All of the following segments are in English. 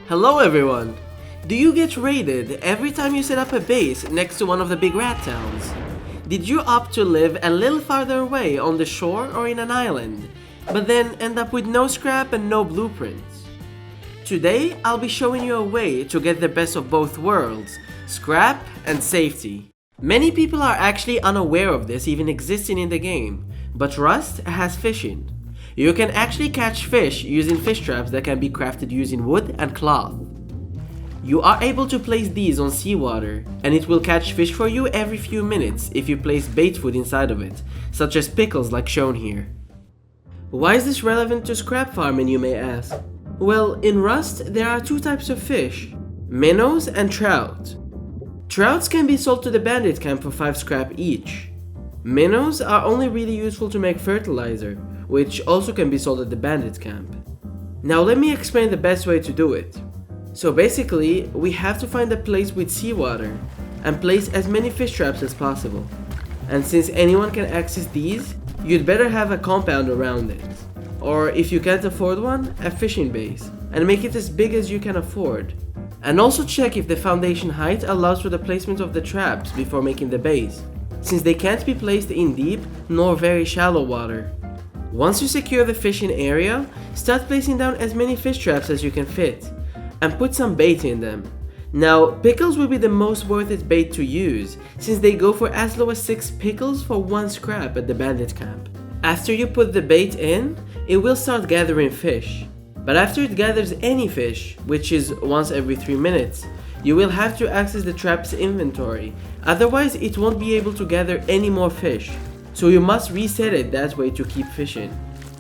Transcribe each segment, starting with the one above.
Hello everyone! Do you get raided every time you set up a base next to one of the big rat towns? Did you opt to live a little farther away on the shore or in an island, but then end up with no scrap and no blueprints? Today I'll be showing you a way to get the best of both worlds, scrap and safety. Many people are actually unaware of this even existing in the game, but Rust has fishing. You can actually catch fish using fish traps that can be crafted using wood and cloth. You are able to place these on seawater, and it will catch fish for you every few minutes if you place bait food inside of it, such as pickles like shown here. Why is this relevant to scrap farming, you may ask? Well, in Rust there are two types of fish, minnows and trout. Trouts can be sold to the bandit camp for 5 scrap each. Minnows are only really useful to make fertilizer, which also can be sold at the bandit camp. Now let me explain the best way to do it. So basically, we have to find a place with seawater and place as many fish traps as possible. And since anyone can access these, you'd better have a compound around it. Or if you can't afford one, a fishing base, and make it as big as you can afford. And also check if the foundation height allows for the placement of the traps before making the base, since they can't be placed in deep nor very shallow water. Once you secure the fishing area, start placing down as many fish traps as you can fit, and put some bait in them. Now, pickles will be the most worth it bait to use, since they go for as low as 6 pickles for 1 scrap at the bandit camp. After you put the bait in, it will start gathering fish. But after it gathers any fish, which is once every 3 minutes, you will have to access the trap's inventory, otherwise it won't be able to gather any more fish. So you must reset it that way to keep fishing.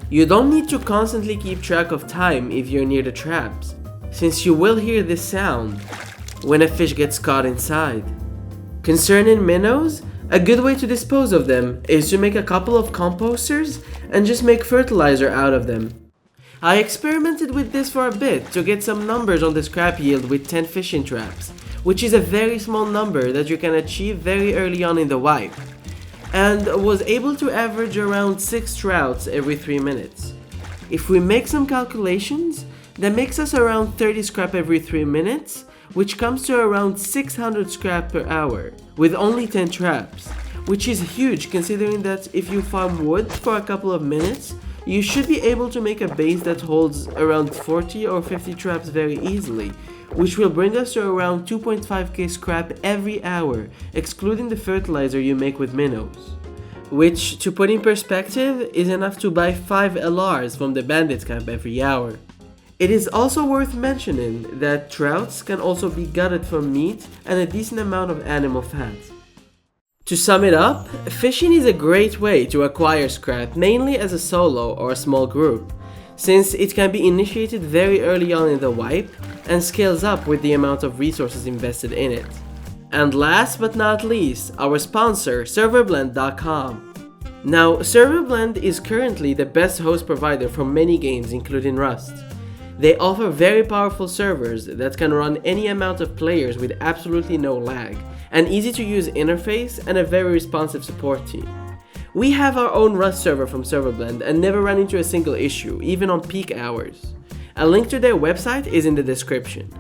You don't need to constantly keep track of time if you're near the traps, since you will hear this sound when a fish gets caught inside. Concerning minnows, a good way to dispose of them is to make a couple of composters and just make fertilizer out of them. I experimented with this for a bit to get some numbers on the scrap yield with 10 fishing traps, which is a very small number that you can achieve very early on in the wipe, and was able to average around 6 trouts every 3 minutes. If we make some calculations, that makes us around 30 scrap every 3 minutes, which comes to around 600 scrap per hour, with only 10 traps, which is huge considering that if you farm wood for a couple of minutes, you should be able to make a base that holds around 40 or 50 traps very easily, which will bring us to around 2.5k scrap every hour, excluding the fertilizer you make with minnows. Which, to put in perspective, is enough to buy 5 LRs from the bandit camp every hour. It is also worth mentioning that trouts can also be gutted for meat and a decent amount of animal fat. To sum it up, fishing is a great way to acquire scrap, mainly as a solo or a small group, since it can be initiated very early on in the wipe and scales up with the amount of resources invested in it. And last but not least, our sponsor, Serverblend.com. Now, Serverblend is currently the best host provider for many games including Rust. They offer very powerful servers that can run any amount of players with absolutely no lag, an easy to use interface, and a very responsive support team. We have our own Rust server from Serverblend and never ran into a single issue, even on peak hours. A link to their website is in the description.